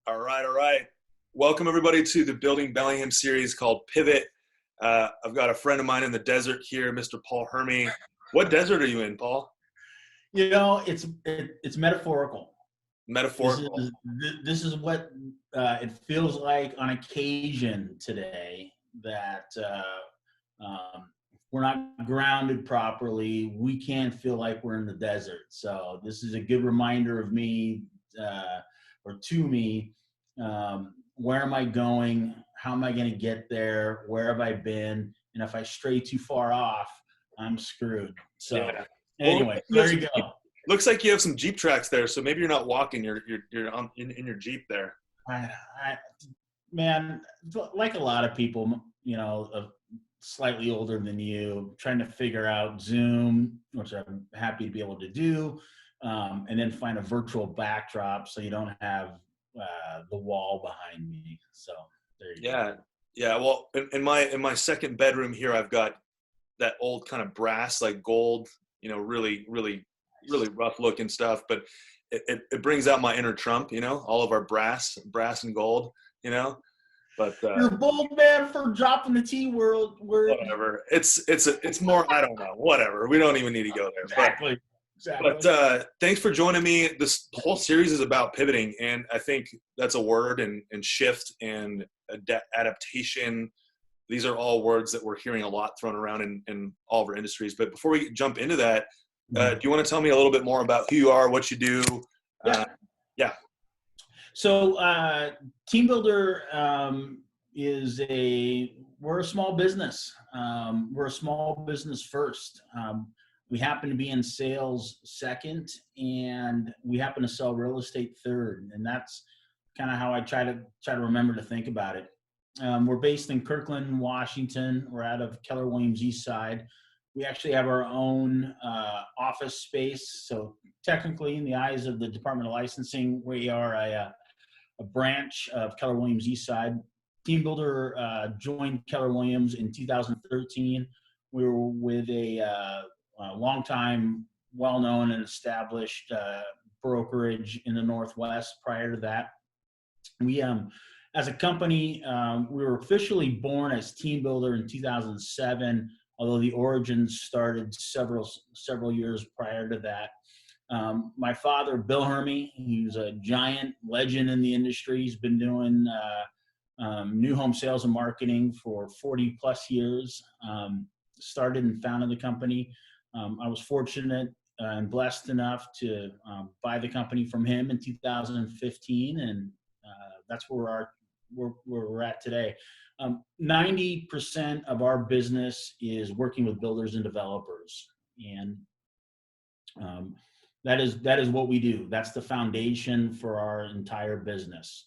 All right, all right. Welcome everybody to the Building Bellingham series called Pivot. I've got a friend of mine in the desert here, Mr. Paul Hurme. What desert are you in, Paul? It's metaphorical. This is Metaphorical. this is what it feels like on occasion today that we're not grounded properly. We can't feel like we're in the desert. So this is a good reminder of me, or to me, where am I going? How am I going to get there? Where have I been? And if I stray too far off, I'm screwed. So Yeah. Well, anyway, there you go. looks like you have some Jeep tracks there, so maybe you're not walking. You're in your Jeep there. I, man, like a lot of people, slightly older than you, trying to figure out Zoom, which I'm happy to be able to do, and then find a virtual backdrop so you don't have the wall behind me. So there you go. Yeah, yeah. Well, in my second bedroom here, I've got that old kind of brass, like gold, really rough looking stuff, but it brings out my inner Trump, all of our brass and gold, you know. But You're a bold man for dropping the T word. whatever. It's more. I don't know. Whatever. We don't even need to go there. Exactly. But thanks for joining me. This whole series is about pivoting, and I think that's a word, and shift and adaptation. These are all words that we're hearing a lot thrown around in all of our industries. But before we jump into that, do you want to tell me a little bit more about who you are, what you do? Yeah. So TeamBuilder we're a small business. We're a small business first. We happen to be in sales second, and we happen to sell real estate third. And that's kind of how I try to remember to think about it. We're based in Kirkland, Washington. We're out of Keller Williams East Side. We actually have our own office space. So technically, in the eyes of the Department of Licensing, we are a branch of Keller Williams East Side. TeamBuilder joined Keller Williams in 2013. We were with a long-time, well-known and established brokerage in the Northwest prior to that. We, as a company, we were officially born as TeamBuilder in 2007, although the origins started several years prior to that. My father, Bill Hurme, he's a giant legend in the industry. He's been doing new home sales and marketing for 40 plus years. Started and founded the company. I was fortunate and blessed enough to buy the company from him in 2015, and that's where we're at today. 90% of our business is working with builders and developers, and that is what we do. That's the foundation for our entire business.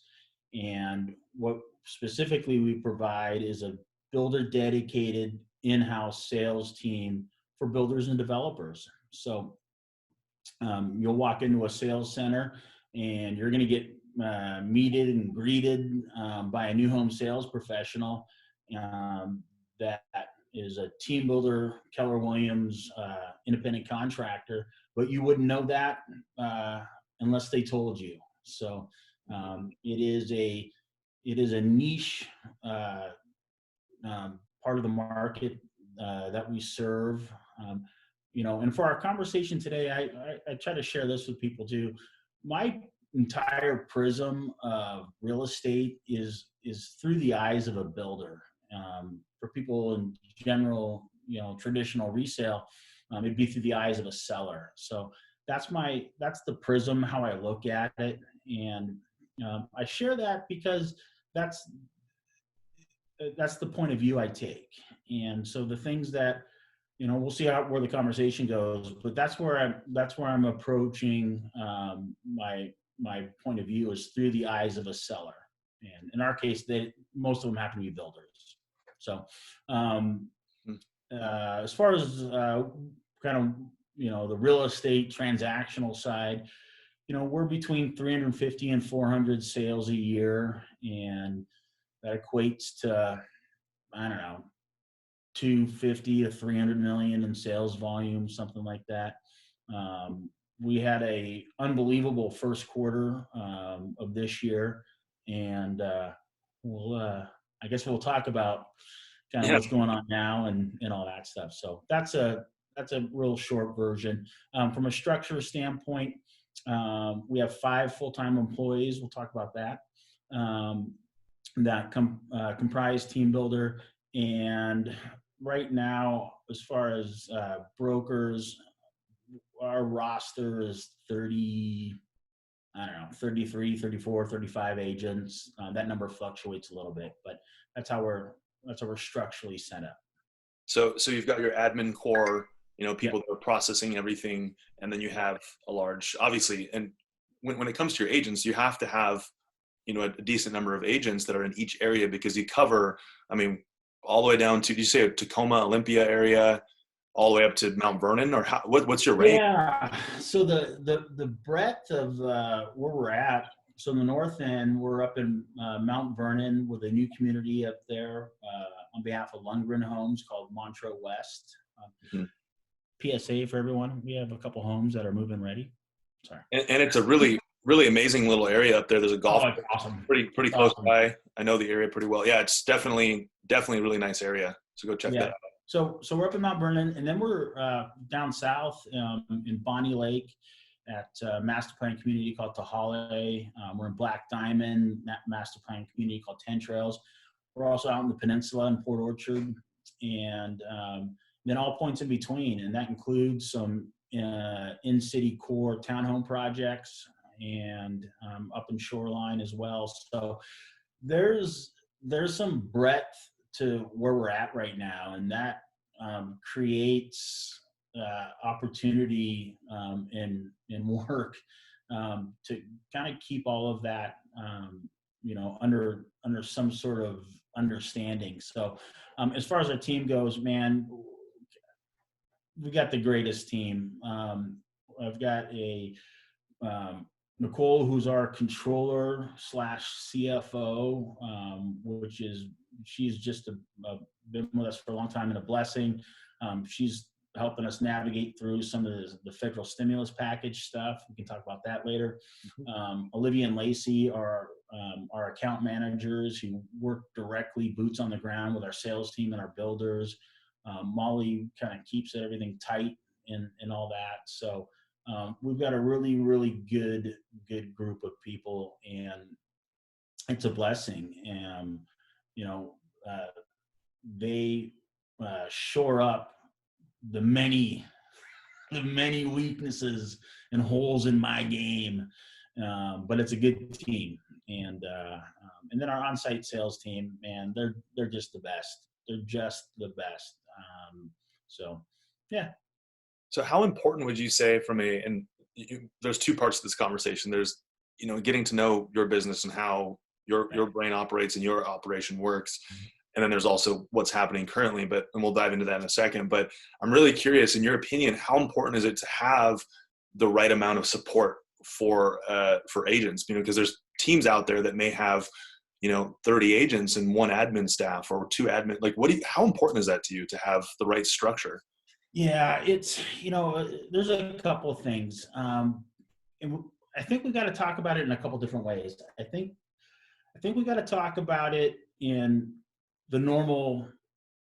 And what specifically we provide is a builder dedicated in-house sales team for builders and developers. So you'll walk into a sales center and you're going to get meted and greeted by a new home sales professional that is a TeamBuilder Keller Williams independent contractor, but you wouldn't know that unless they told you. So it is a niche part of the market that we serve. And for our conversation today, I try to share this with people too. My entire prism of real estate is through the eyes of a builder. For people in general, traditional resale, it'd be through the eyes of a seller. So that's the prism how I look at it, and I share that because that's the point of view I take. And so the things that we'll see where the conversation goes, but that's where I'm approaching my point of view is through the eyes of a seller. And in our case, most of them happen to be builders. So as far as kind of the real estate transactional side, we're between 350 and 400 sales a year, and that equates to, I don't know, 250 to 300 million in sales volume, something like that. We had a unbelievable first quarter of this year. and we'll I guess we'll talk about kind of Yeah. what's going on now and all that stuff. So that's a real short version. From a structure standpoint, we have 5 full-time employees. We'll talk about that. That comprise TeamBuilder, and right now, as far as brokers, our roster is 30, I don't know, 33, 34, 35 agents. That number fluctuates a little bit, but that's how we're structurally set up. So you've got your admin core, people Yep. that are processing everything, and then you have a large, obviously, and when it comes to your agents, you have to have, a decent number of agents that are in each area, because you cover, I mean, all the way down to, did you say Tacoma, Olympia area, all the way up to Mount Vernon, or what's your range? Yeah. So the breadth of where we're at. So in the north end, we're up in Mount Vernon with a new community up there on behalf of Lundgren Homes called Montreux West. Mhm. PSA for everyone. We have a couple homes that are move-in ready. Sorry. And it's a really, really amazing little area up there. There's a golf Oh, it's awesome. pretty It's close awesome. by. I know the area pretty well. Yeah, it's definitely a really nice area. So go check that Yeah. out. So we're up in Mount Vernon, and then we're down south in Bonnie Lake at a master plan community called Tahale. We're in Black Diamond, master plan community called 10 Trails. We're also out in the peninsula in Port Orchard, and then all points in between, and that includes some in-city core townhome projects and up in Shoreline as well. So there's some breadth to where we're at right now, and that creates opportunity in work to kind of keep all of that under some sort of understanding. So as far as our team goes, man, we got the greatest team. I've got a Nicole, who's our controller slash CFO, which is, she's just been with us for a long time and a blessing. She's helping us navigate through some of the federal stimulus package stuff. We can talk about that later. Olivia and Lacey are our account managers who work directly boots on the ground with our sales team and our builders. Molly kind of keeps everything tight and all that. So we've got a really, really good group of people, and it's a blessing. And they shore up the many weaknesses and holes in my game, but it's a good team. And then our on-site sales team, man, they're just the best. They're just the best. So yeah. So how important would you say there's 2 parts to this conversation. There's, getting to know your business and how your brain operates and your operation works. And then there's also what's happening currently, and we'll dive into that in a second. But I'm really curious, in your opinion, how important is it to have the right amount of support for agents? Because there's teams out there that may have, 30 agents and 1 admin staff or 2 admin. Like, how important is that to you to have the right structure? Yeah, it's, there's a couple of things. And I think we got to talk about it in a couple different ways. I think we got to talk about it in the normal,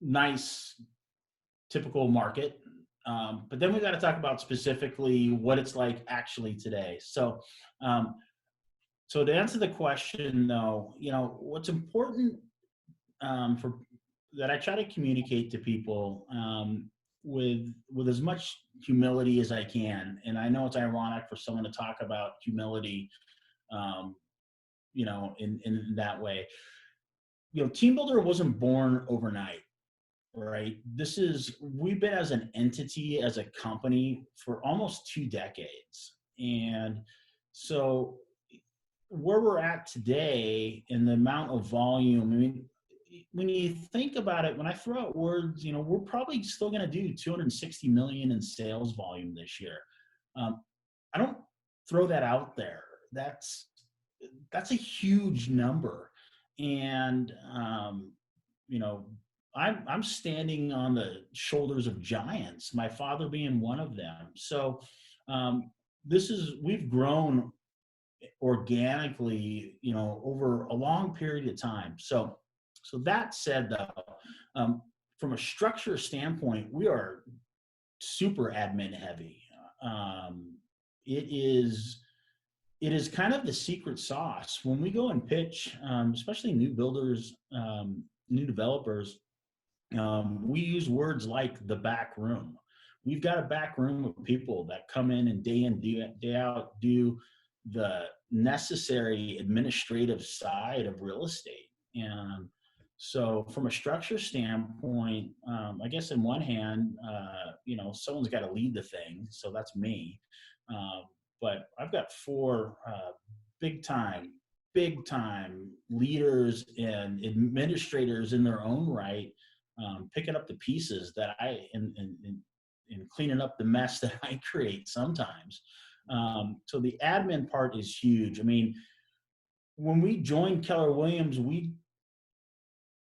nice, typical market. But then we got to talk about specifically what it's like actually today. So, so to answer the question though, what's important for that I try to communicate to people with as much humility as I can. And I know it's ironic for someone to talk about humility, in that way. TeamBuilder wasn't born overnight, right? We've been as an entity, as a company for almost 2 decades. And so where we're at today and the amount of volume, I mean, when you think about it, when I throw out words, we're probably still going to do 260 million in sales volume this year. I don't throw that out there. That's a huge number. And, I'm standing on the shoulders of giants, my father being one of them. So we've grown organically, over a long period of time. So that said, though, from a structure standpoint, we are super admin heavy. It is kind of the secret sauce when we go and pitch, especially new builders, new developers. We use words like the back room. We've got a back room of people that come in, day out, do the necessary administrative side of real estate. And so from a structure standpoint, I guess in one hand, someone's got to lead the thing. So that's me. But I've got four big time leaders and administrators in their own right, picking up the pieces that and cleaning up the mess that I create sometimes. So the admin part is huge. I mean, when we joined Keller Williams,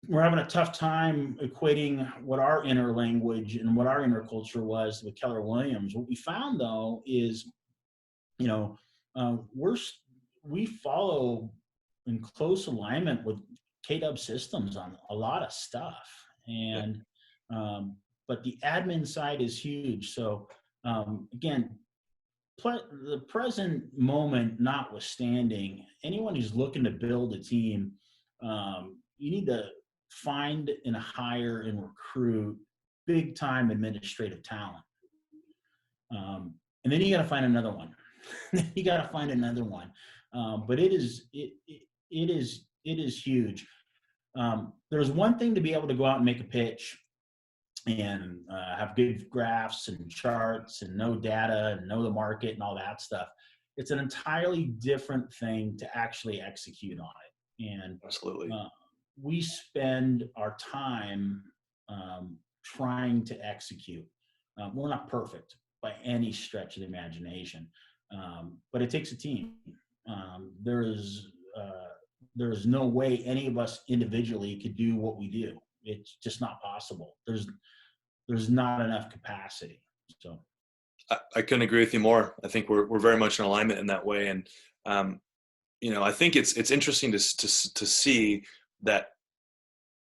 we're having a tough time equating what our inner language and what our inner culture was with Keller Williams. What we found, though, is, we follow in close alignment with KW systems on a lot of stuff. And, but the admin side is huge. So, again, the present moment notwithstanding, anyone who's looking to build a team, you need to find and hire and recruit big time administrative talent. And then you got to find another one. But it is huge. There's one thing to be able to go out and make a pitch and have good graphs and charts and know data and know the market and all that stuff. It's an entirely different thing to actually execute on it. And absolutely, we spend our time trying to execute. We're not perfect by any stretch of the imagination, but it takes a team. There is no way any of us individually could do what we do. It's just not possible. There's not enough capacity. So I couldn't agree with you more. I think we're very much in alignment in that way. And, I think it's interesting to see that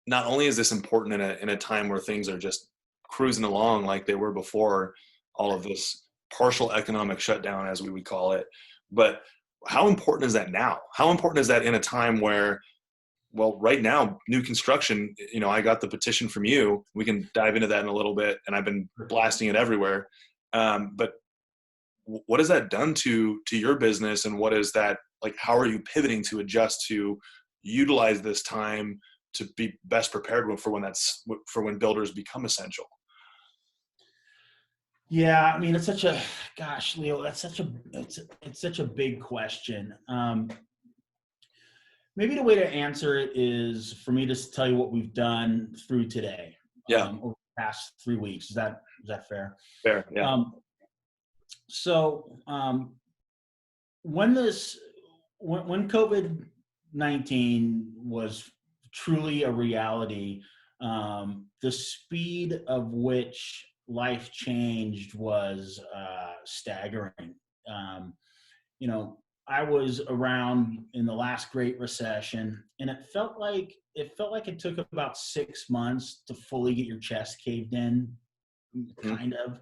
not only is this important in a time where things are just cruising along like they were before all of this partial economic shutdown, as we would call it, but how important is that now? How important is that in a time where, well, right now, new construction, I got the petition from you. We can dive into that in a little bit, and I've been blasting it everywhere. But what has that done to your business, and what is that, like, how are you pivoting to adjust to utilize this time to be best prepared for when builders become essential? Yeah, I mean, it's such a, Leo, it's such a big question. Maybe the way to answer it is for me to tell you what we've done through today. Yeah. Over the past 3 weeks. Is that fair? Fair. Yeah. When COVID-19 was truly a reality, the speed of which life changed was staggering. I was around in the last Great Recession, and it felt like it took about 6 months to fully get your chest caved in, kind of.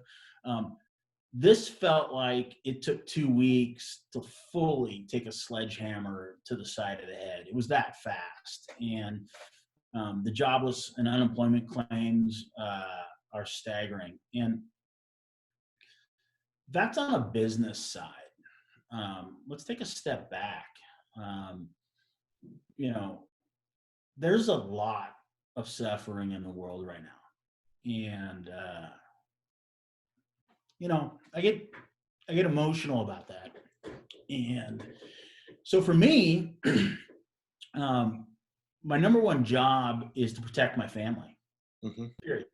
This felt like it took 2 weeks to fully take a sledgehammer to the side of the head. It was that fast. And the jobless and unemployment claims are staggering. And that's on a business side. Let's take a step back. There's a lot of suffering in the world right now. And, I get emotional about that. And so for me, my number one job is to protect my family. Mm-hmm. Period.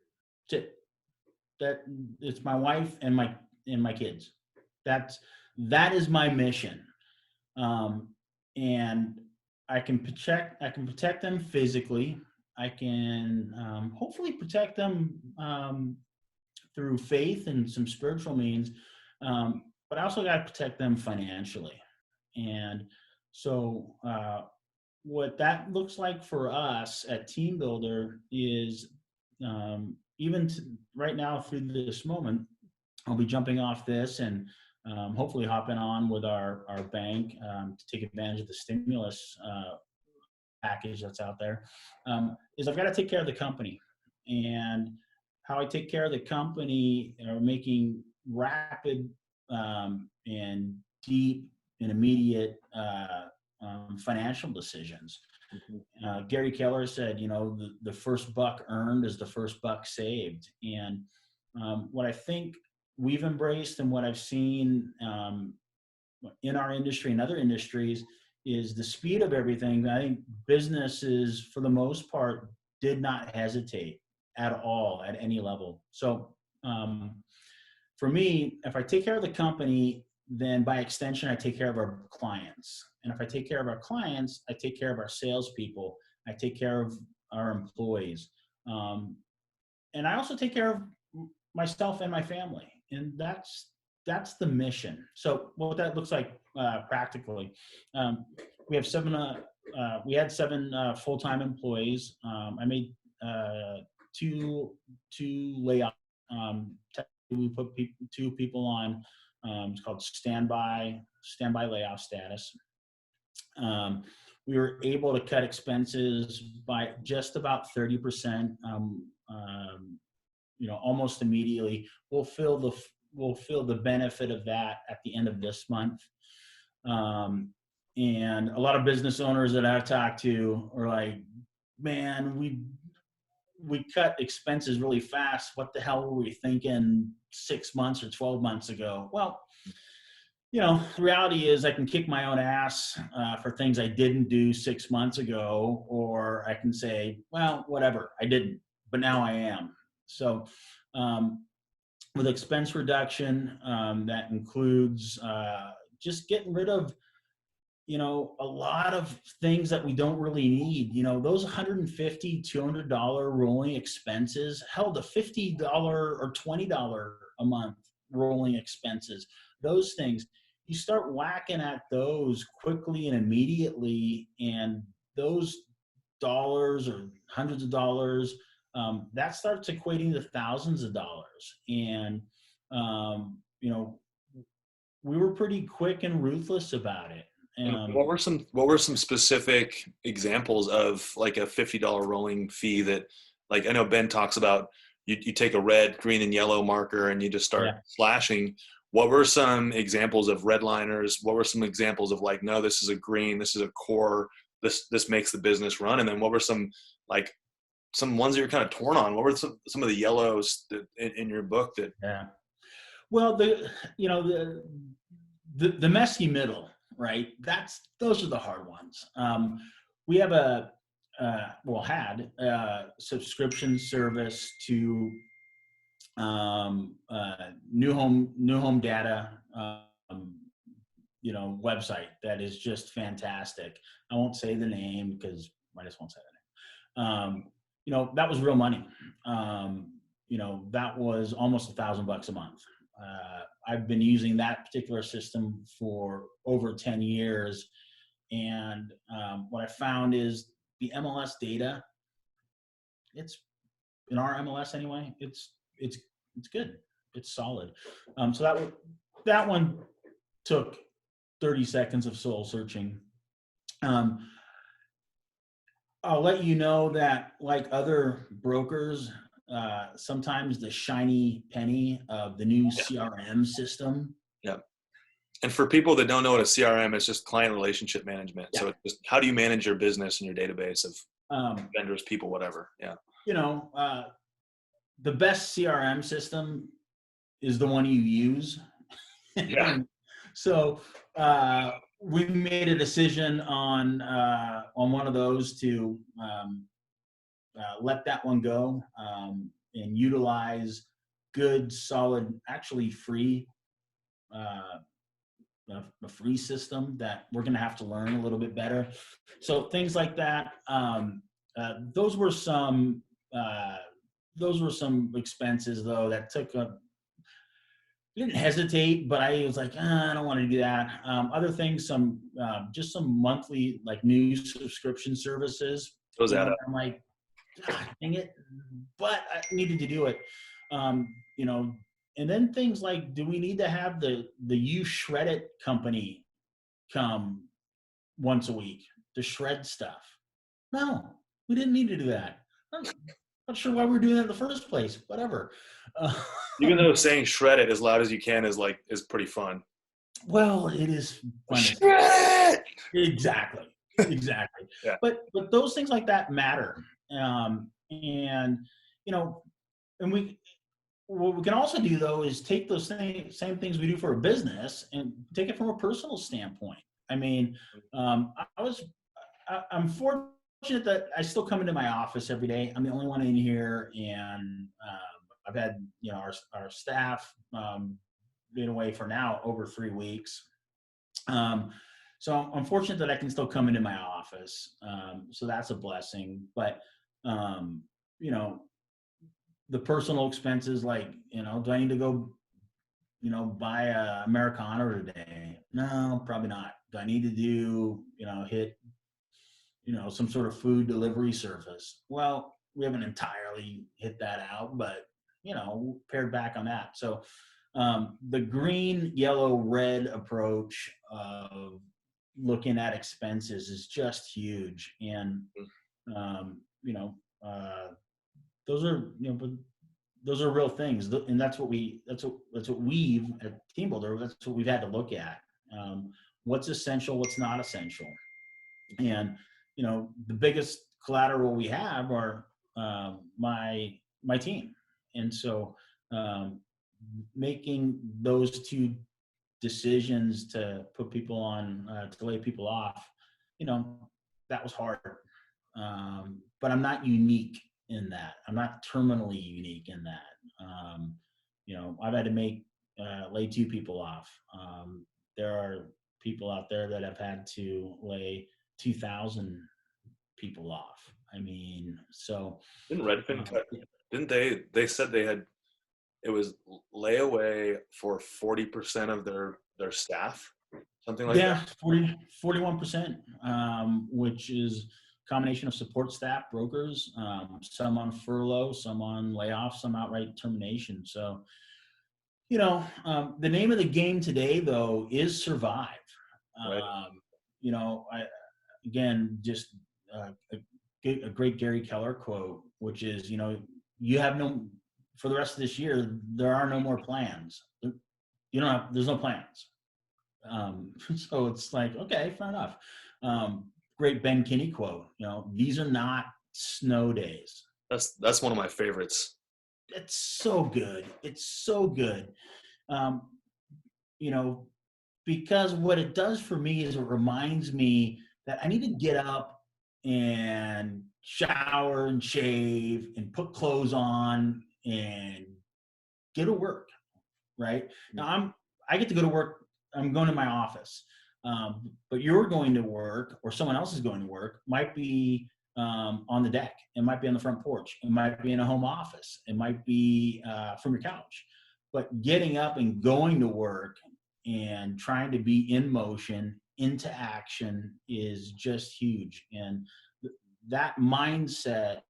That's it. It's my wife and my kids. That is my mission. And I can protect them physically. I can hopefully protect them through faith and some spiritual means. But I also got to protect them financially. And so what that looks like for us at TeamBuilder is even right now through this moment, I'll be jumping off this and hopefully hopping on with our bank to take advantage of the stimulus package that's out there, is I've got to take care of the company. And how I take care of the company are making rapid and deep and immediate financial decisions. Gary Keller said, the first buck earned is the first buck saved. And what I think we've embraced and what I've seen in our industry and other industries is the speed of everything. I think businesses, for the most part, did not hesitate at all at any level. So for me, if I take care of the company, then by extension, I take care of our clients. And if I take care of our clients, I take care of our salespeople. I take care of our employees. And I also take care of myself and my family. And that's the mission. So what that looks like practically, we had 7 full-time employees. I made two layoffs. We put two people on. It's called standby layoff status. We were able to cut expenses by just about 30%. Almost immediately. We'll feel the benefit of that at the end of this month. And a lot of business owners that I've talked to are like, man, we cut expenses really fast. What the hell were we thinking 6 months or 12 months ago? Well, the reality is I can kick my own ass for things I didn't do 6 months ago, or I can say, well, whatever, I didn't, but now I am. So with expense reduction, that includes just getting rid of, a lot of things that we don't really need. Those $150, $200 rolling expenses, hell, the $50 or $20 a month rolling expenses, those things, you start whacking at those quickly and immediately, and those dollars or hundreds of dollars, that starts equating to thousands of dollars. And, we were pretty quick and ruthless about it. What were some specific examples of like a $50 rolling fee that, like, I know Ben talks about you take a red, green, and yellow marker and you just start slashing. What were some examples of redliners? What were some examples of like, no, this is a green, this is a core, this makes the business run? And then what were some ones that you're kind of torn on? What were some of the yellows that, in your book that? Yeah. Well, the messy middle, right? Those are the hard ones. We have had a subscription service to new home data, website that is just fantastic. I won't say the name because I just won't say the name. That was real money. That was almost $1,000 a month. I've been using that particular system for over 10 years. And what I found is the MLS data, it's in our MLS anyway, it's good. It's solid. So that one took 30 seconds of soul searching. I'll let you know that, like other brokers, sometimes the shiny penny of the new CRM system. Yeah. And for people that don't know what a CRM is, just client relationship management. Yeah. So it's just, how do you manage your business and your database of vendors, people, whatever. Yeah. The best CRM system is the one you use. Yeah. So we made a decision on one of those to let that one go and utilize good, solid, actually free, a free system that we're going to have to learn a little bit better. So things like that. Those were some expenses though that took didn't hesitate, but I was like, I don't want to do that. Other things, just some monthly like news subscription services, Those add up. I'm like, God, dang it, but I needed to do it. Um, you know, and then things like, do we need to have the You Shred It company come once a week to shred stuff? No, we didn't need to do that. I'm not sure why we're doing that in the first place. Whatever. Even though saying shred it as loud as you can is pretty fun. Well, it is fun. Shred! Exactly. Exactly. Yeah. But those things like that matter. And you know, and what we can also do though is take those same things we do for a business and take it from a personal standpoint. I mean, I'm fortunate that I still come into my office every day. I'm the only one in here, and I've had our staff been away for now over 3 weeks. So I'm fortunate that I can still come into my office. So that's a blessing. But um, you know, the personal expenses, like do I need to go buy a Americano today? No, probably not. Do I need to do hit some sort of food delivery service? Well, we haven't entirely hit that out, but pared back on that. So the green, yellow, red approach of looking at expenses is just huge. And um, you know uh, those are but those are real things, and that's what we've at TeamBuilder, that's what we've had to look at. What's essential, what's not essential. And the biggest collateral we have are my team. And so making those two decisions to put people on to lay people off, that was hard. But I'm not unique in that. I'm not terminally unique in that. I've had to lay two people off. There are people out there that have had to lay 2,000 people off. I mean, so Didn't Redfin cut? Didn't they? They said it was layaway for 40% of their staff, something like yeah, that. 41%, which is a combination of support staff, brokers, some on furlough, some on layoff, some outright termination. So, the name of the game today, though, is survive. Right. I again just a great Gary Keller quote, which is, you have no for the rest of this year. There are no more plans. There's no plans. So it's like, okay, fair enough. Great Ben Kinney quote. These are not snow days. That's one of my favorites. It's so good. It's so good. Um, because what it does for me is it reminds me that I need to get up and shower and shave and put clothes on and get to work. Right now, I get to go to work. I'm going to my office, but you're going to work, or someone else is going to work. Might be on the deck. It might be on the front porch. It might be in a home office. It might be from your couch. But getting up and going to work and trying to be in motion, into action, is just huge. And that mindset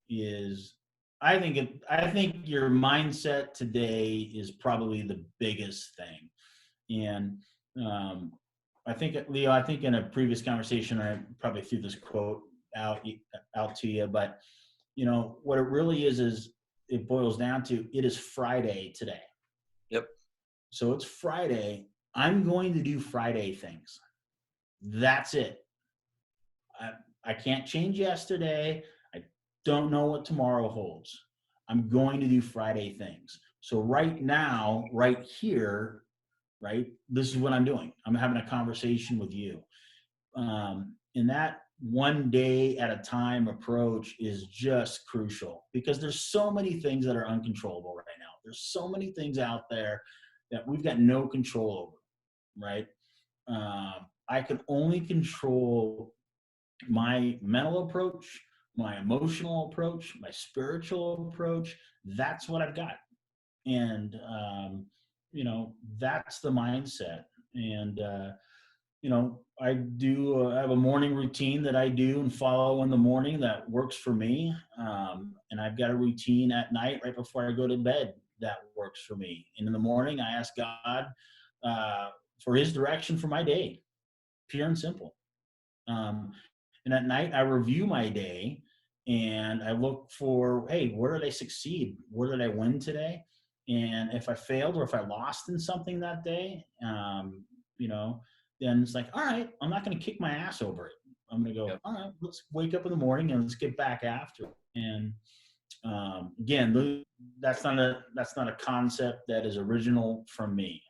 is, I think your mindset today is probably the biggest thing. And I think, Leo, in a previous conversation, I probably threw this quote out to you, but what it really is it boils down to, it is Friday today. Yep. So it's Friday. I'm going to do Friday things. That's it. I can't change yesterday. I don't know what tomorrow holds. I'm going to do Friday things. So right now, right here, right, this is what I'm doing. I'm having a conversation with you. And that one day at a time approach is just crucial, because there's so many things that are uncontrollable right now. There's so many things out there that we've got no control over, right? I can only control my mental approach, my emotional approach, my spiritual approach. That's what I've got. And, that's the mindset. And, I have a morning routine that I do and follow in the morning that works for me. And I've got a routine at night right before I go to bed that works for me. And in the morning, I ask God for his direction for my day, pure and simple. Um, and at night, I review my day and I look for, hey, where did I succeed? Where did I win today? And if I failed or if I lost in something that day, then it's like, all right, I'm not going to kick my ass over it. I'm going to go, all right, let's wake up in the morning and let's get back after it. And again, that's not a concept that is original from me.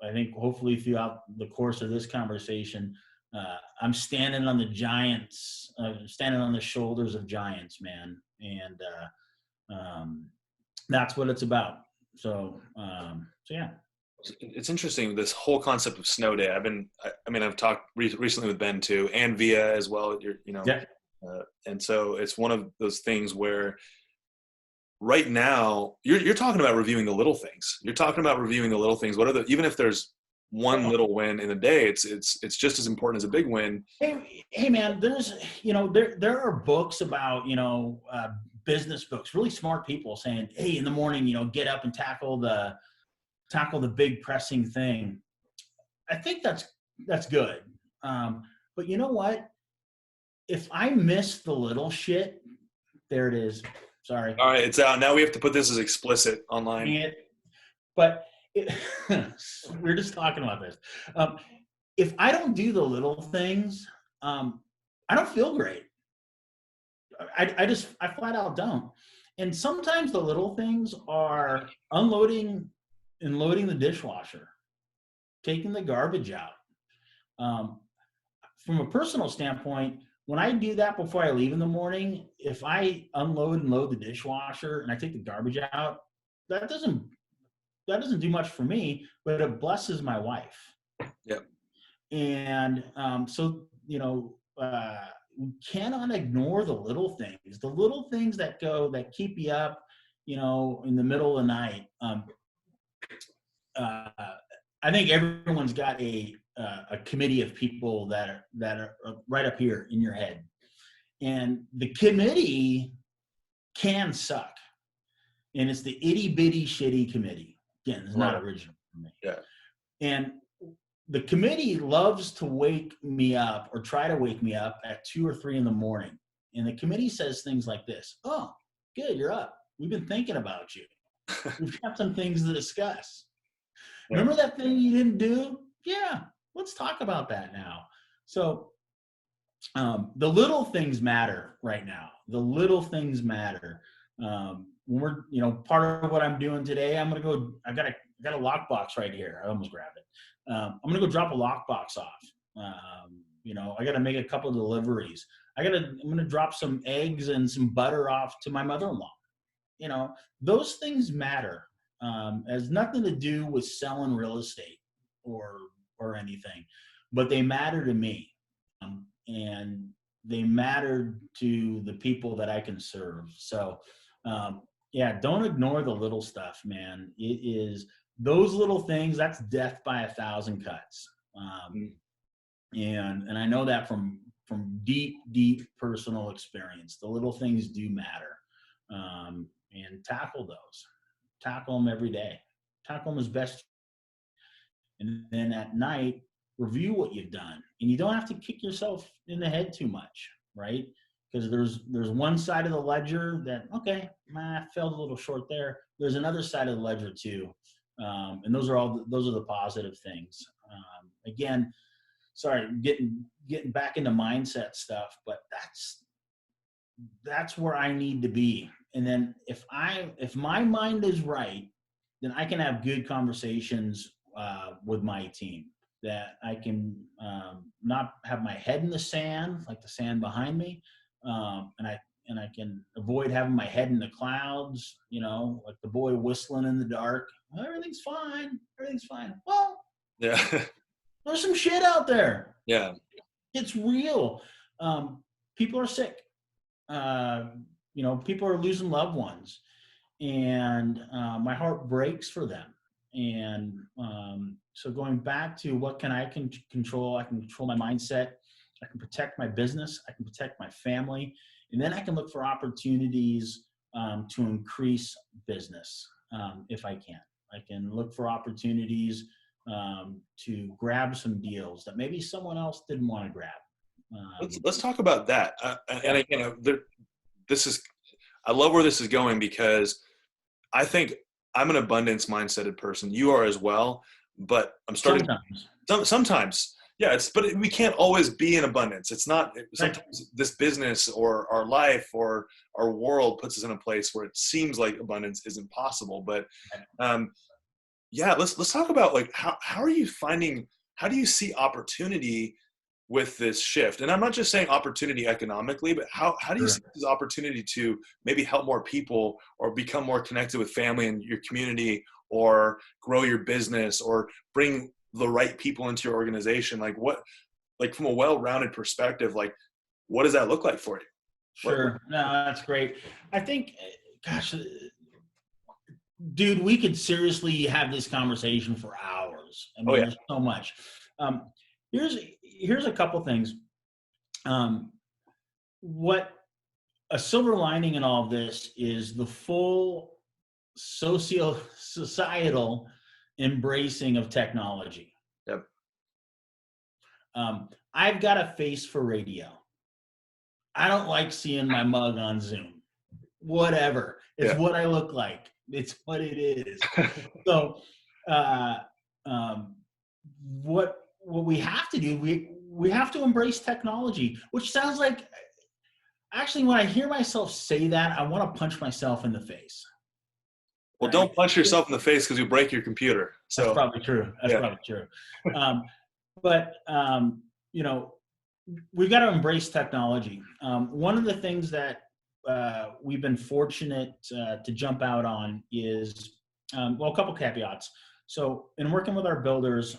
I think hopefully throughout the course of this conversation, I'm standing on the giants, standing on the shoulders of giants, man. And that's what it's about. So yeah. It's interesting, this whole concept of snow day. I've talked recently with Ben too, and Via as well. Yeah. And so it's one of those things where right now you're talking about reviewing the little things. You're talking about reviewing the little things. Even if there's one little win in a day, it's just as important as a big win. Hey man, there's, there are books about, business books, really smart people saying, hey, in the morning, get up and tackle the big pressing thing. I think that's good. But you know what? If I miss the little shit, there it is. Sorry. All right, it's out. Now we have to put this as explicit online. But we're just talking about this. If I don't do the little things, I don't feel great. I flat out don't. And sometimes the little things are unloading and loading the dishwasher, taking the garbage out. From a personal standpoint, when I do that before I leave in the morning, if I unload and load the dishwasher and I take the garbage out, that doesn't do much for me, but it blesses my wife. Yeah. And we cannot ignore the little things that keep you up, in the middle of the night. I think everyone's got a committee of people that are right up here in your head, and the committee can suck, and it's the itty bitty shitty committee. Again, it's not original for me. Yeah. And the committee loves to wake me up or try to wake me up at 2 or 3 in the morning. And the committee says things like this: oh, good, you're up. We've been thinking about you. We've got some things to discuss. Yeah. Remember that thing you didn't do? Yeah, let's talk about that now. So the little things matter right now. The little things matter. When we're, part of what I'm doing today, I got a lockbox right here. I almost grabbed it. I'm going to go drop a lockbox off. I got to make a couple of deliveries. I'm going to drop some eggs and some butter off to my mother-in-law. Those things matter. It has nothing to do with selling real estate or anything, but they matter to me. And they matter to the people that I can serve. So, don't ignore the little stuff, man. It is those little things. That's death by 1,000 cuts. And I know that from deep personal experience. The little things do matter. And tackle them every day. Tackle them as best. And then at night, review what you've done. And you don't have to kick yourself in the head too much, right? Because there's one side of the ledger that, okay, I fell a little short there. There's another side of the ledger too. And those are the positive things. Again, sorry, getting back into mindset stuff, but that's where I need to be. And then if my mind is right, then I can have good conversations with my team, that I can not have my head in the sand, like the sand behind me. And I can avoid having my head in the clouds, like the boy whistling in the dark. Well, everything's fine. Well, yeah, there's some shit out there. Yeah. It's real. People are sick. People are losing loved ones. and my heart breaks for them. And so going back to what can I control? I can control my mindset. I can protect my business. I can protect my family, and then I can look for opportunities to increase business if I can. I can look for opportunities to grab some deals that maybe someone else didn't want to grab. Let's talk about that. Yeah. And again, this is, I love where this is going, because I think I'm an abundance mindseted person. You are as well, but I'm starting Sometimes. sometimes. Yeah, but we can't always be in abundance. It's not, Right. sometimes this business or our life or our world puts us in a place where it seems like abundance isn't possible. But yeah, let's talk about, like, how are you finding, how do you see opportunity with this shift? And I'm not just saying opportunity economically, but how do you Sure. see this opportunity to maybe help more people, or become more connected with family and your community, or grow your business, or bring the right people into your organization? Like, what, like, from a well-rounded perspective, like, what does that look like for you? Sure. No, that's great. I think, gosh, dude, we could seriously have this conversation for hours. I Oh mean, yeah. there's so much. Um, here's a couple things. Um, what a silver lining in all of this is the full societal embracing of technology. Yep. I've got a face for radio. I don't like seeing my mug on Zoom. Whatever. It's Yeah. what I look like. It's what it is. So, uh, um, what we have to do, we have to embrace technology, which sounds like, actually, when I hear myself say that, I want to punch myself in the face. Well, Right? don't punch yourself in the face because you break your computer. That's So probably true. That's yeah. probably true. But you know, we've got to embrace technology. One of the things that we've been fortunate to jump out on is, well, a couple caveats. So, in working with our builders,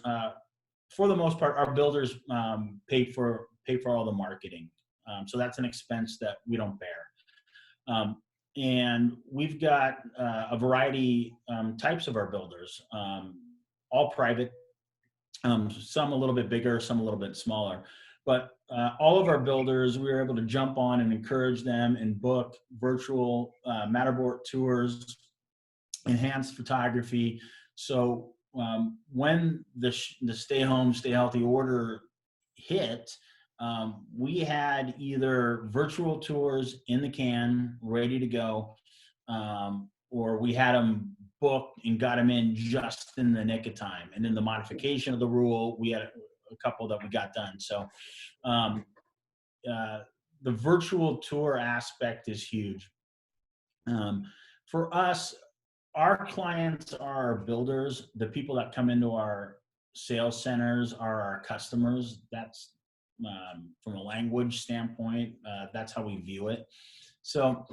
for the most part, our builders pay for all the marketing. So that's an expense that we don't bear. And we've got a variety types of our builders, all private, some a little bit bigger, some a little bit smaller. But all of our builders, we were able to jump on and encourage them and book virtual Matterport tours, enhanced photography. So when the stay home, stay healthy order hit, we had either virtual tours in the can, ready to go, or we had them booked and got them in just in the nick of time. And then the modification of the rule, we had a couple that we got done. So um, the virtual tour aspect is huge. For us, our clients are our builders. The people that come into our sales centers are our customers. That's from a language standpoint, that's how we view it. So,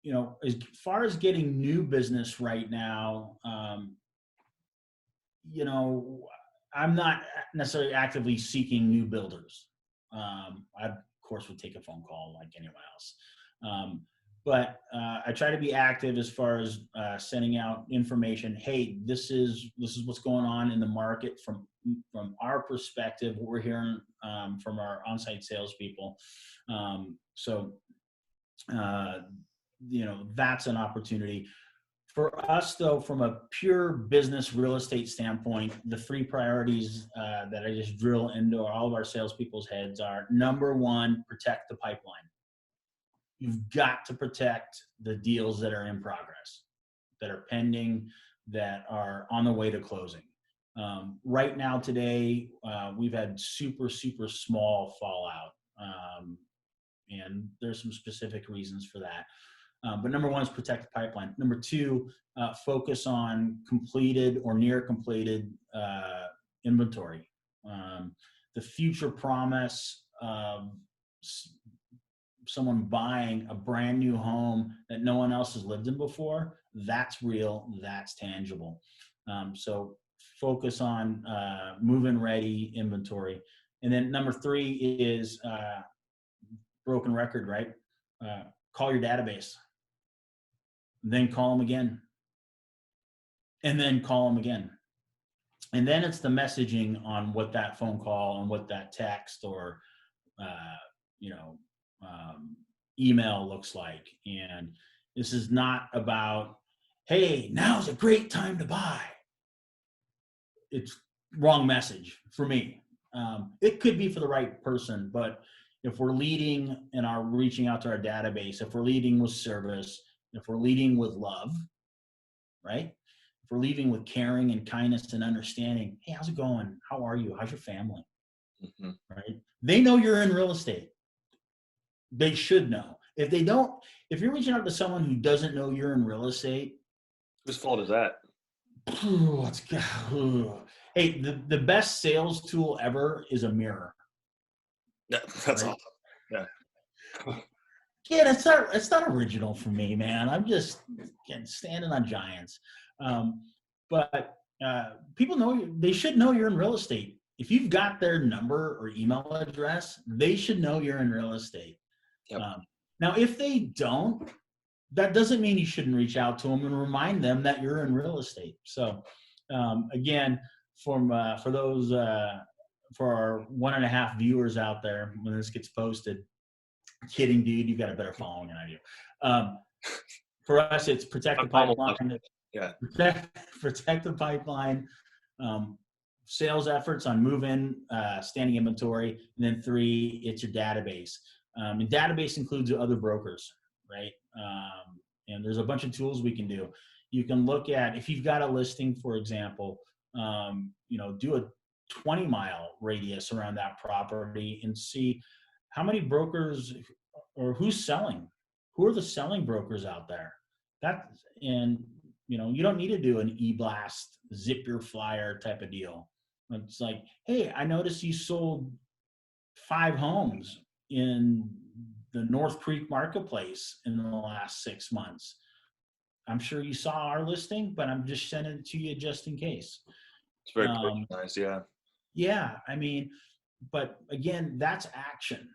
you know, as far as getting new business right now, you know, I'm not necessarily actively seeking new builders. I, of course, would take a phone call like anyone else. But I try to be active as far as sending out information. Hey, this is what's going on in the market from our perspective. What we're hearing from our on-site salespeople. So you know, that's an opportunity. For us, though, from a pure business real estate standpoint, the three priorities that I just drill into all of our salespeople's heads are: number one, protect the pipeline. You've got to protect the deals that are in progress, that are pending, that are on the way to closing. Right now, today, we've had super small fallout, and there's some specific reasons for that. But number one is protect the pipeline. Number two, focus on completed or near completed inventory. The future promise of someone buying a brand new home that no one else has lived in before, that's real, that's tangible. So focus on move-in ready inventory. And then number three is broken record, right? Call your database. then call them again, and then call them again. And then it's the messaging on what that phone call and what that text or, you know, email looks like. And this is not about, hey, now's a great time to buy. It's wrong message for me. It could be for the right person, but if we're leading and are reaching out to our database, if we're leading with service, if we're leading with love, right? If we're leading with caring and kindness and understanding, hey, how's it going? How are you? How's your family? Mm-hmm. Right? They know you're in real estate. They should know. If they don't, if you're reaching out to someone who doesn't know you're in real estate, Whose fault is that? Hey, the best sales tool ever is a mirror. Yeah, that's right? awesome. Yeah. Yeah, it's not original for me, man. I'm just standing on giants. But people know they should know you're in real estate. If you've got their number or email address, they should know you're in real estate. Yep. Now, if they don't, that doesn't mean you shouldn't reach out to them and remind them that you're in real estate. So, again, for those for our 1.5 viewers out there when this gets posted, kidding, dude, you got a better following than I do. For us, it's protect the pipeline. Yeah. Protect the pipeline. Sales efforts on move-in, standing inventory, and then 3, it's your database. And database includes other brokers, right? And there's a bunch of tools we can do. You can look at, if you've got a listing, for example, do a 20-mile radius around that property and see how many brokers or who's selling. Who are the selling brokers out there? You don't need to do an e-blast, zip your flyer type of deal. It's like, hey, I noticed you sold 5 homes in the North Creek marketplace in the last 6 months. I'm sure you saw our listing, but I'm just sending it to you just in case. It's very nice, yeah. Yeah, I mean, but again, that's action.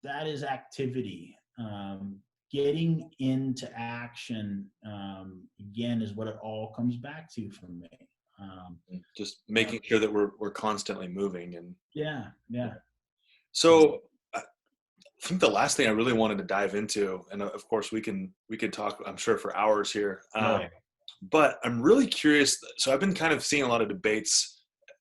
That is activity. Getting into action, again, is what it all comes back to for me. Just making sure that we're constantly moving. And yeah. So I think the last thing I really wanted to dive into, and of course we can talk, I'm sure, for hours here. But I'm really curious. So I've been kind of seeing a lot of debates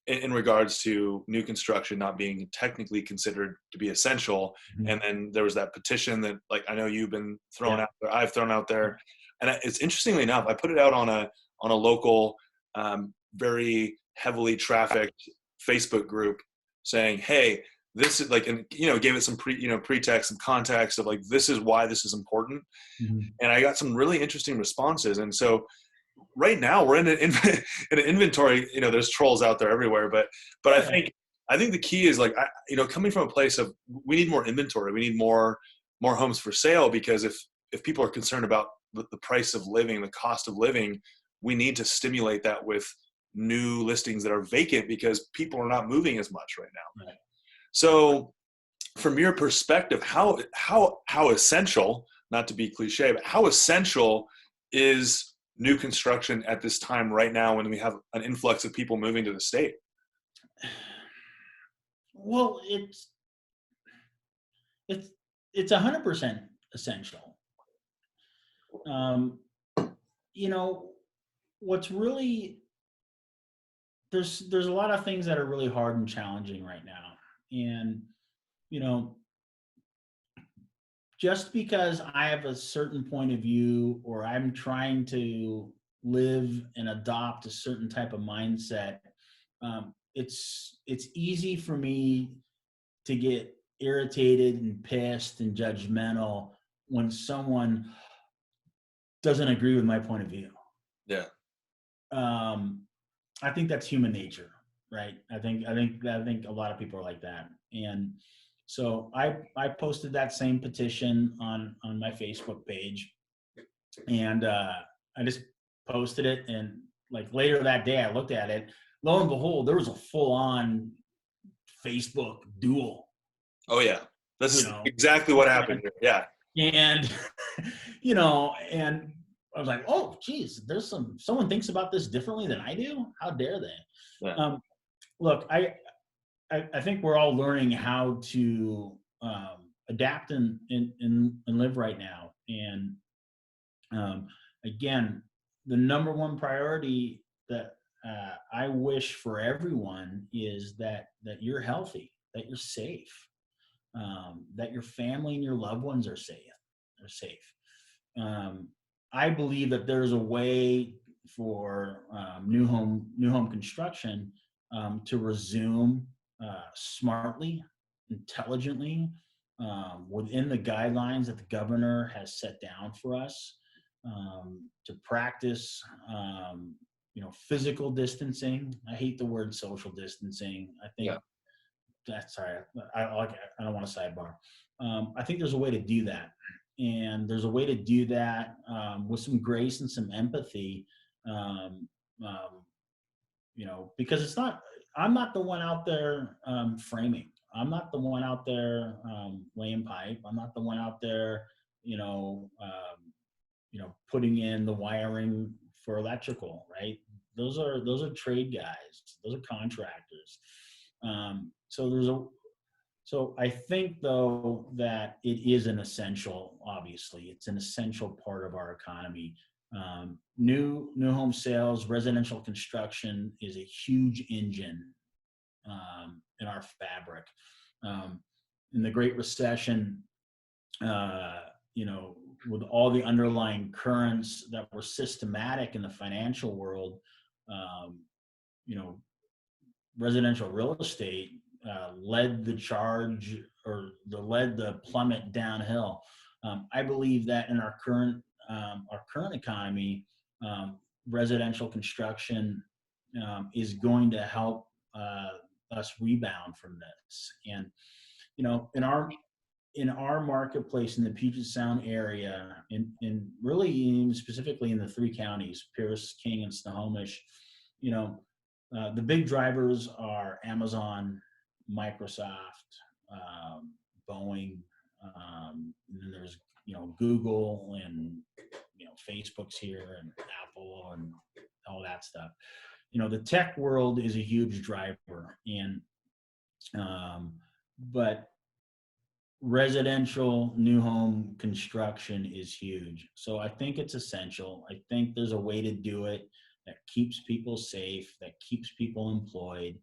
in regards to new construction not being technically considered to be essential. Mm-hmm. And then there was that petition that, like, I know you've been throwing out there, I've thrown out there. And it's interestingly enough, I put it out on a local, very heavily trafficked Facebook group saying, hey, this is like, and, gave it some pretext and context of like, this is why this is important. Mm-hmm. And I got some really interesting responses. And so right now we're in an inventory, there's trolls out there everywhere, but I think the key is like, coming from a place of, we need more inventory. We need more homes for sale, because if people are concerned about the price of living, the cost of living, we need to stimulate that with new listings that are vacant because people are not moving as much right now. Right. So from your perspective, how essential, not to be cliche, but how essential is new construction at this time right now when we have an influx of people moving to the state? Well, it's 100% essential. What's really, there's a lot of things that are really hard and challenging right now. And, just because I have a certain point of view, or I'm trying to live and adopt a certain type of mindset, it's easy for me to get irritated and pissed and judgmental when someone doesn't agree with my point of view. Yeah. I think that's human nature, right? I think a lot of people are like that. And so I posted that same petition on my Facebook page, and I just posted it, and like later that day I looked at it. Lo and behold, there was a full-on Facebook duel. Oh yeah, this is exactly what happened here. Yeah, and and I was like, oh, geez, someone thinks about this differently than I do. How dare they? Yeah. Look, I think we're all learning how to adapt and live right now. And again, the number one priority that I wish for everyone is that you're healthy, that you're safe, that your family and your loved ones are safe. Are safe. I believe that there's a way for new home construction to resume smartly, intelligently, within the guidelines that the governor has set down for us, to practice, physical distancing. I hate the word social distancing. I think Yeah. that's sorry. I don't want to sidebar. I think there's a way to do that, and there's a way to do that with some grace and some empathy. Um, um, because I'm not the one out there framing. I'm not the one out there laying pipe. I'm not the one out there, putting in the wiring for electrical, right? Those are trade guys. Those are contractors. So I think though that it is an essential. Obviously, it's an essential part of our economy. New home sales, residential construction is a huge engine in our fabric. In the Great Recession, with all the underlying currents that were systematic in the financial world, um, residential real estate led the charge or led the plummet downhill. I believe that in our current economy, residential construction is going to help us rebound from this. And in our marketplace in the Puget Sound area, in really even specifically in the three counties, Pierce, King, and Snohomish, the big drivers are Amazon, Microsoft, Boeing, and then there's Google and Facebook's here and Apple and all that stuff. The tech world is a huge driver, and but residential new home construction is huge. So I think it's essential. I think there's a way to do it that keeps people safe, that keeps people employed.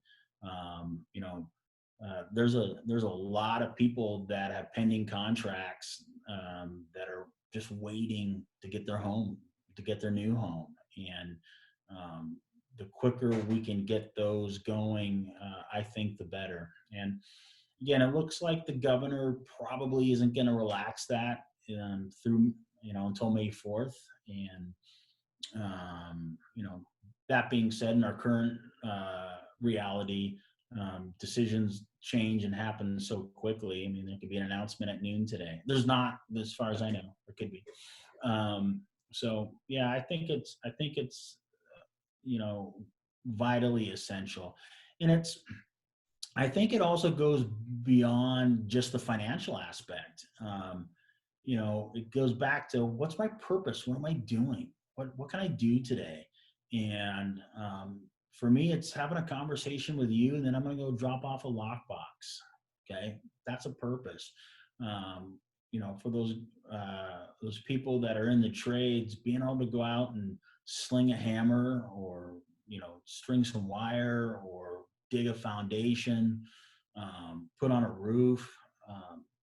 There's a lot of people that have pending contracts that are just waiting to get their new home. And the quicker we can get those going, I think the better. And again, it looks like the governor probably isn't going to relax that through, until May 4th. And, that being said, in our current reality, decisions change and happen so quickly. I mean, there could be an announcement at noon today. There's not, as far as I know, there could be. So yeah, I think it's vitally essential. And I think it also goes beyond just the financial aspect. It goes back to, what's my purpose? What am I doing? What can I do today? And for me, it's having a conversation with you, and then I'm going to go drop off a lockbox. Okay, that's a purpose. For those people that are in the trades, being able to go out and sling a hammer, or string some wire, or dig a foundation, put on a roof.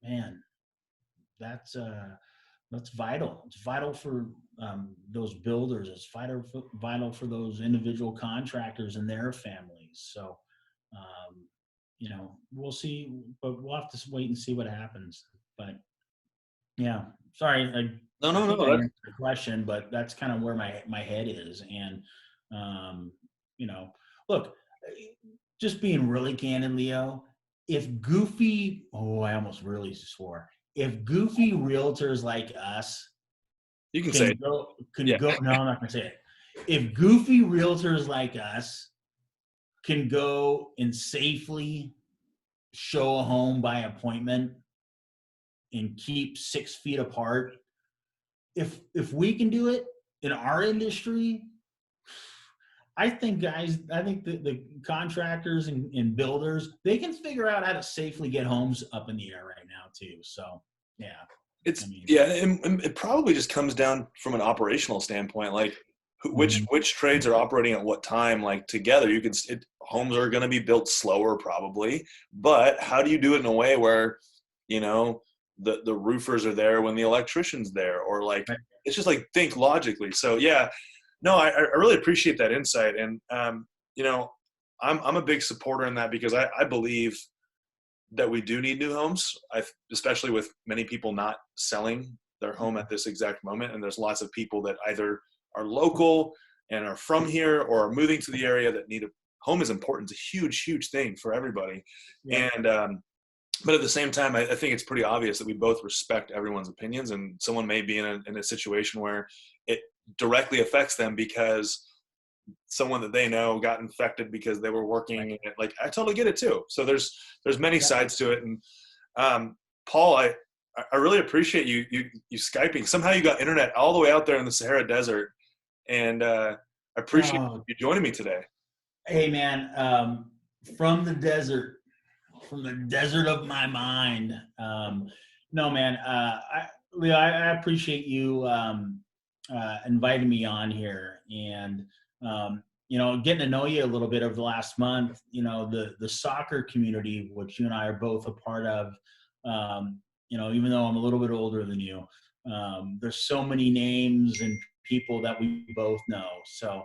Man, that's vital. It's vital for those builders. It's vital for those individual contractors and their families. So, we'll see, but we'll have to wait and see what happens. But yeah, sorry, I think I No. answered the question, but that's kind of where my head is. And look, just being really candid, Leo, if goofy, I almost really swore, if goofy realtors like us You can say go, yeah. no, I'm not gonna say it. If goofy realtors like us can go and safely show a home by appointment and keep 6 feet apart, if we can do it, in our industry, I think the contractors and builders, they can figure out how to safely get homes up in the air right now too. So yeah, It's I mean, yeah, and it probably just comes down from an operational standpoint, like mhm. which trades are operating at what time, like together. Homes are going to be built slower probably, but how do you do it in a way where, you know, the roofers are there when the electrician's there, or like Right. it's just like think logically. So yeah, no, I really appreciate that insight, and you know, I'm a big supporter in that because I believe that we do need new homes, especially with many people not selling their home at this exact moment. And there's lots of people that either are local and are from here or are moving to the area that need a home. Is important. It's a huge, huge thing for everybody. Yep. And, but at the same time, I think it's pretty obvious that we both respect everyone's opinions, and someone may be in a situation where it directly affects them because someone that they know got infected because they were working. Like, I totally get it too. So there's many Yep. sides to it. And Paul, I really appreciate you Skyping. Somehow you got internet all the way out there in the Sahara Desert, and I appreciate Oh, you joining me today. hey man, from the desert, from the desert of my mind. No, man, Leo, I appreciate you inviting me on here, and getting to know you a little bit over the last month. The soccer community, which you and I are both a part of. Even though I'm a little bit older than you, there's so many names and people that we both know. So,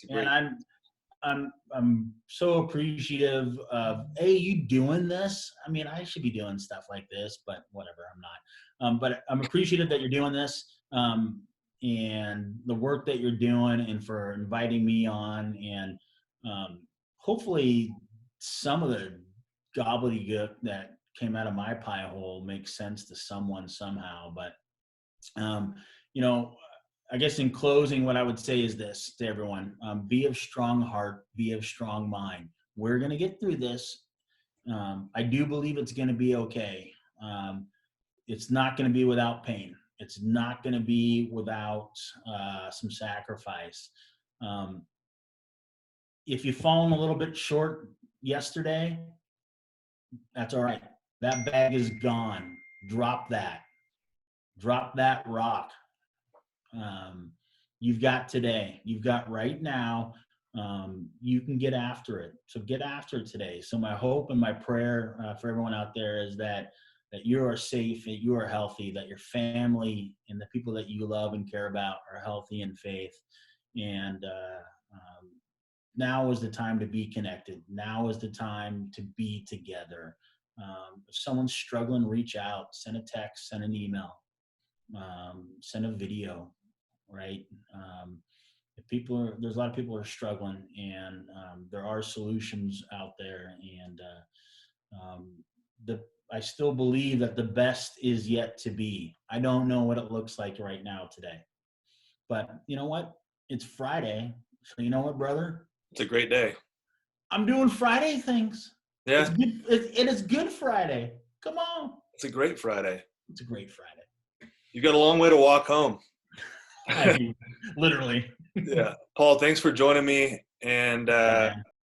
and I'm so appreciative of you doing this. I mean, I should be doing stuff like this, but whatever, I'm not. But I'm appreciative that you're doing this, and the work that you're doing, and for inviting me on, and hopefully some of the gobbledygook that came out of my pie hole makes sense to someone somehow. But um, you know, I guess in closing, what I would say is this to everyone: be of strong heart, be of strong mind. We're going to get through this. I do believe it's going to be okay. Um, it's not going to be without pain. It's not going to be without some sacrifice. Um, if you've fallen a little bit short yesterday, that's all right. That bag is gone. Drop that. Drop that rock. Um, you've got today, you've got right now. You can get after it. So get after it today. So my hope and my prayer for everyone out there is that you are safe, that you are healthy, that your family and the people that you love and care about are healthy in faith. And now is the time to be connected. Now is the time to be together. If someone's struggling, reach out, send a text, send an email, send a video, right? If there's a lot of people who are struggling, and there are solutions out there, and I still believe that the best is yet to be. I don't know what it looks like right now today, but you know what? It's Friday, so you know what, brother? It's a great day. I'm doing Friday things. It's Yeah, good. It is Good Friday. Come on. it's a great Friday. It's a great Friday. You've got a long way to walk home. I mean, literally. Yeah, Paul, thanks for joining me, and Yeah, man.